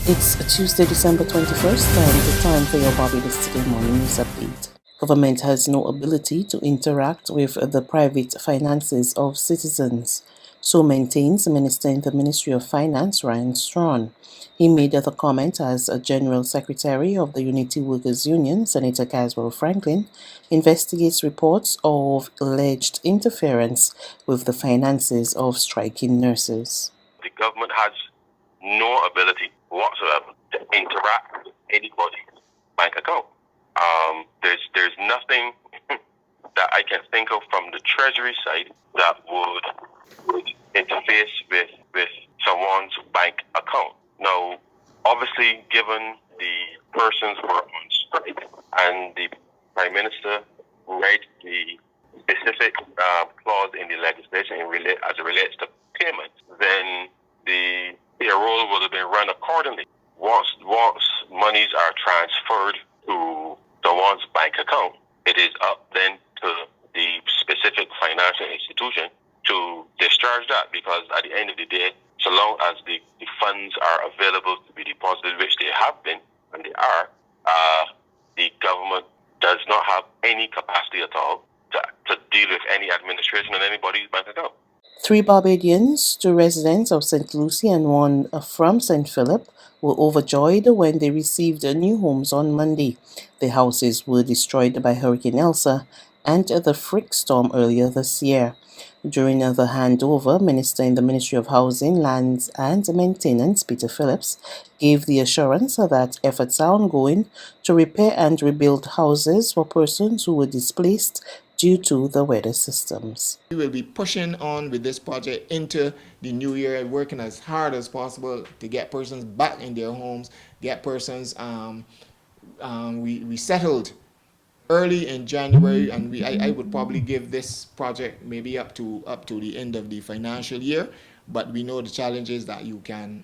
It's Tuesday, December 21st, and the time for your Barbados Today morning news update. Government has no ability to interact with the private finances of citizens, so maintains Minister in the Ministry of Finance, Minister Straughn. He made the comment as a General Secretary of the Unity Workers Union, Senator Caswell Franklin, investigates reports of alleged interference with the finances of striking nurses. The government has no ability whatsoever to interact with anybody's bank account. There's nothing that I can think of from the Treasury side that would interface with someone's bank account. Now, obviously, given the persons were on strike and the Prime Minister read the specific clause in the legislation as it relates to payment, then the payroll will have been run accordingly. Once monies are transferred to someone's bank account, it is up then to the specific financial institution to discharge that, because at the end of the day, so long as the funds are available to be deposited, which they have been and they are, the government does not have any capacity at all to deal with any administration on anybody's bank account. 3 Barbadians, 2 residents of St. Lucie and 1 from St. Philip, were overjoyed when they received new homes on Monday. Their houses were destroyed by Hurricane Elsa and the Frick storm earlier this year. During the handover, Minister in the Ministry of Housing, Lands and Maintenance, Peter Phillips, gave the assurance that efforts are ongoing to repair and rebuild houses for persons who were displaced due to the weather systems. We will be pushing on with this project into the new year, working as hard as possible to get persons back in their homes, get persons we settled early in January, and I would probably give this project maybe up to the end of the financial year, but we know the challenges that you can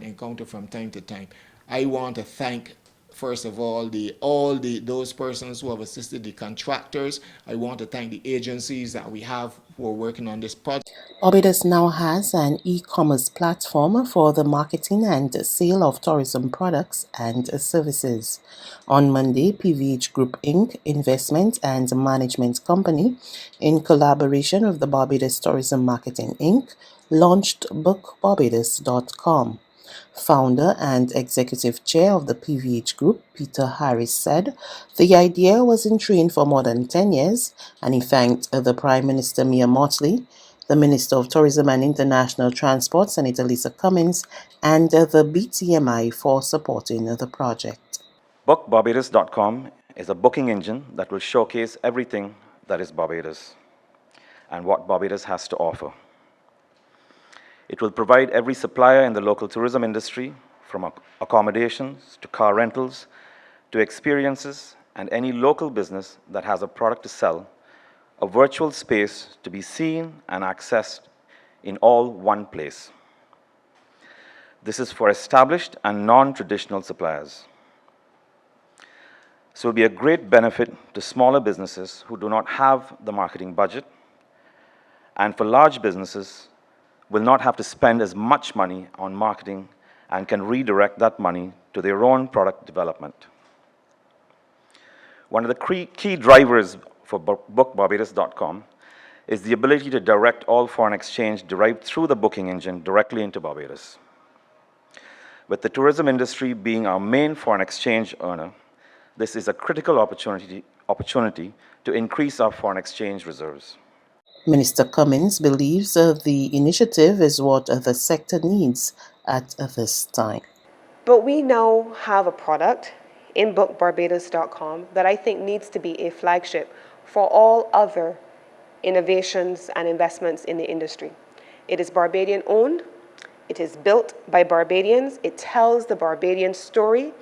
encounter from time to time. I want to thank, first of all, those persons who have assisted the contractors. I want to thank the agencies that we have who are working on this project. Barbados now has an e-commerce platform for the marketing and sale of tourism products and services. On Monday, PVH Group Inc., investment and management company, in collaboration with the Barbados Tourism Marketing Inc., launched bookbarbados.com. Founder and executive chair of the PVH Group, Peter Harris, said the idea was in train for more than 10 years, and he thanked the Prime Minister Mia Mottley, the Minister of Tourism and International Transport, Senator Lisa Cummins, and the BTMI for supporting the project. BookBarbados.com is a booking engine that will showcase everything that is Barbados and what Barbados has to offer. It will provide every supplier in the local tourism industry, from accommodations to car rentals to experiences, and any local business that has a product to sell, a virtual space to be seen and accessed in all one place. This is for established and non-traditional suppliers. So it will be a great benefit to smaller businesses who do not have the marketing budget, and for large businesses will not have to spend as much money on marketing and can redirect that money to their own product development. One of the key drivers for BookBarbados.com is the ability to direct all foreign exchange derived through the booking engine directly into Barbados. With the tourism industry being our main foreign exchange earner, this is a critical opportunity to increase our foreign exchange reserves. Minister Cummins believes the initiative is what the sector needs at this time. But we now have a product in bookbarbados.com that I think needs to be a flagship for all other innovations and investments in the industry. It is Barbadian owned, it is built by Barbadians, it tells the Barbadian story,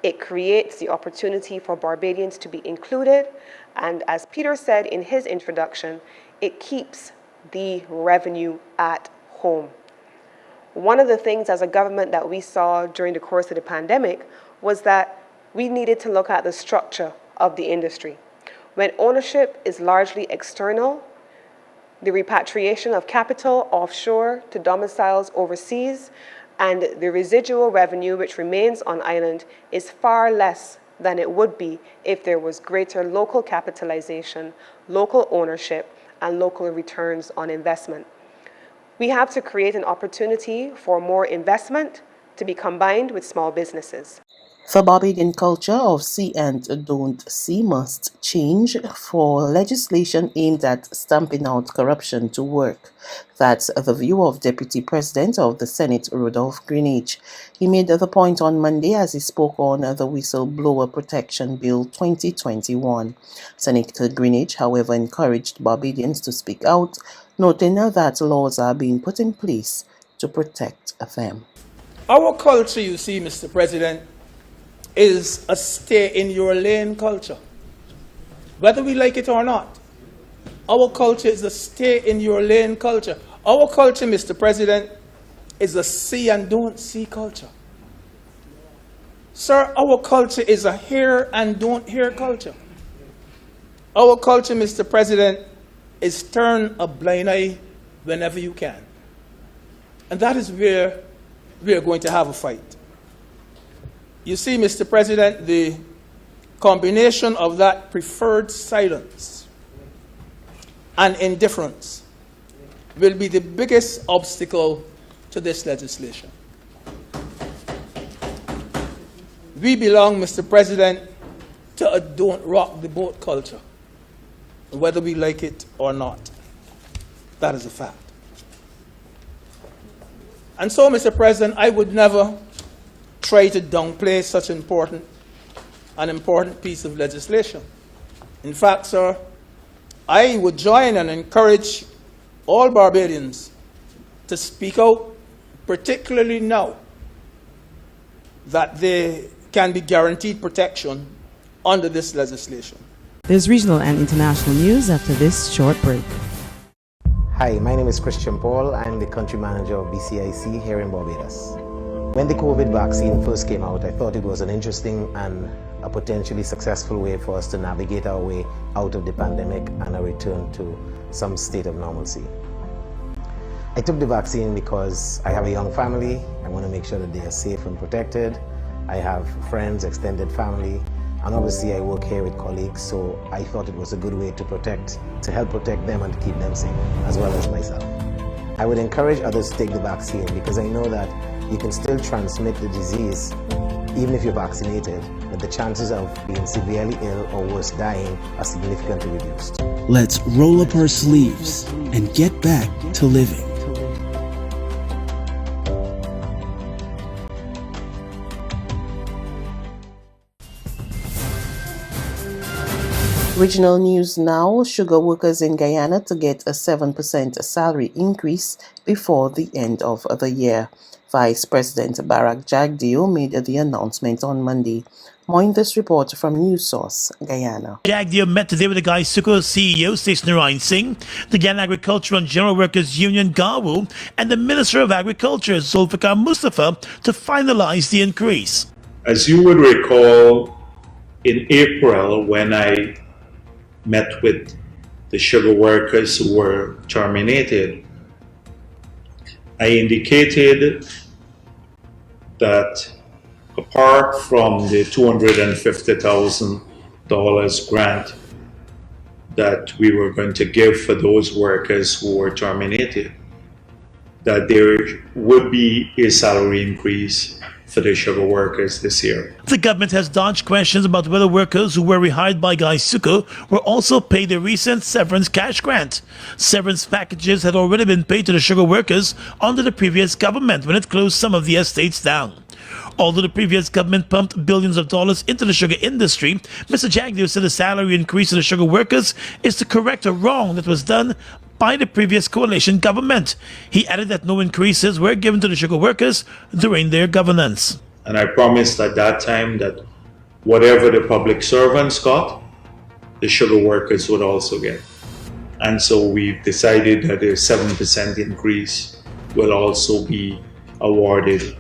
it creates the opportunity for Barbadians to be included, and as Peter said in his introduction, it keeps the revenue at home. One of the things as a government that we saw during the course of the pandemic was that we needed to look at the structure of the industry. When ownership is largely external, the repatriation of capital offshore to domiciles overseas, And the residual revenue which remains on island is far less than it would be if there was greater local capitalization, local ownership, and local returns on investment. We have to create an opportunity for more investment to be combined with small businesses. The Barbadian culture of see and don't see must change for legislation aimed at stamping out corruption to work. That's the view of Deputy President of the Senate, Rudolph Greenidge. He made the point on Monday as he spoke on the Whistleblower Protection Bill 2021. Senator Greenidge, however, encouraged Barbadians to speak out, noting that laws are being put in place to protect them. Our culture, you see, Mr. President, is a stay-in-your-lane culture. Whether we like it or not, our culture is a stay-in-your-lane culture. Our culture, Mr. President, is a see and don't see culture. Sir, our culture is a hear and don't hear culture. Our culture, Mr. President, is turn a blind eye whenever you can. And that is where we are going to have a fight. You see, Mr. President, the combination of that preferred silence and indifference will be the biggest obstacle to this legislation. We belong, Mr. President, to a don't rock the boat culture, whether we like it or not. That is a fact. And so, Mr. President, I would never try to downplay such an important piece of legislation. In fact, sir, I would join and encourage all Barbadians to speak out, particularly now that they can be guaranteed protection under this legislation. There's regional and international news after this short break. Hi, my name is Christian Paul. I'm the country manager of BCIC here in Barbados. When the COVID vaccine first came out, I thought it was an interesting and a potentially successful way for us to navigate our way out of the pandemic and a return to some state of normalcy. I took the vaccine because I have a young family. I want to make sure that they are safe and protected. I have friends, extended family, and obviously I work here with colleagues, so I thought it was a good way to help protect them and to keep them safe, as well as myself. I would encourage others to take the vaccine because I know that you can still transmit the disease even if you're vaccinated, but the chances of being severely ill or worse, dying, are significantly reduced. Let's roll up our sleeves and get back to living. Regional news now. Sugar workers in Guyana to get a 7% salary increase before the end of the year. Vice President Barak Jagdeo made the announcement on Monday. More in this report from News Source, Guyana. Jagdeo met today with the Guyana CEO, Sesnarayan Singh, the Guyana Agricultural and General Workers Union, GAWU, and the Minister of Agriculture, Zulfikar Mustafa, to finalize the increase. As you would recall, in April, when I met with the sugar workers who were terminated, I indicated that apart from the $250,000 grant that we were going to give for those workers who were terminated, that there would be a salary increase for the sugar workers this year. The government has dodged questions about whether workers who were rehired by Guyana were also paid the recent severance cash grant. Severance packages had already been paid to the sugar workers under the previous government when it closed some of the estates down. Although the previous government pumped billions of dollars into the sugar industry, Mr. Jagdeo said the salary increase to the sugar workers is to correct a wrong that was done by the previous coalition government. He added that no increases were given to the sugar workers during their governance. And I promised at that time that whatever the public servants got, the sugar workers would also get. And so we've decided that a 7% increase will also be awarded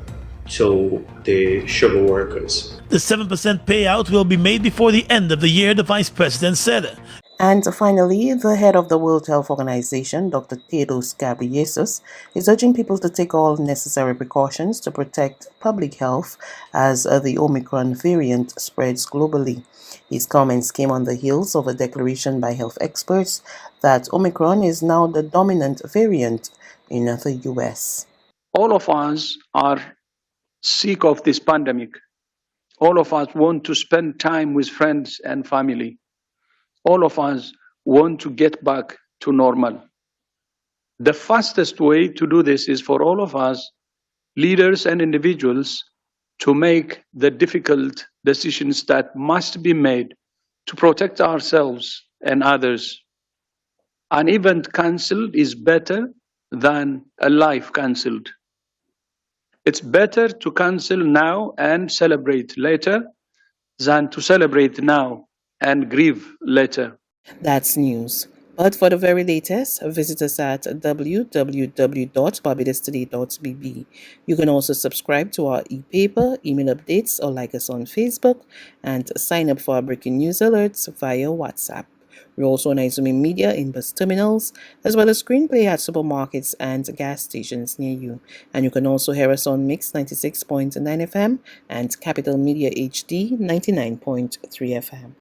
to the sugar workers. The 7% payout will be made before the end of the year, the Vice President said. And finally, the head of the World Health Organization, Dr. Tedros Ghebreyesus, is urging people to take all necessary precautions to protect public health as the Omicron variant spreads globally. His comments came on the heels of a declaration by health experts that Omicron is now the dominant variant in the US. All of us are sick of this pandemic. All of us want to spend time with friends and family. All of us want to get back to normal. The fastest way to do this is for all of us, leaders and individuals, to make the difficult decisions that must be made to protect ourselves and others. An event cancelled is better than a life cancelled. It's better to cancel now and celebrate later than to celebrate now and grieve later. That's news. But for the very latest, visit us at www.barbadostoday.bb. You can also subscribe to our e-paper, email updates, or like us on Facebook, and sign up for our breaking news alerts via WhatsApp. We're also on Izumi Media in bus terminals, as well as screenplay at supermarkets and gas stations near you. And you can also hear us on Mix 96.9 FM and Capital Media HD 99.3 FM.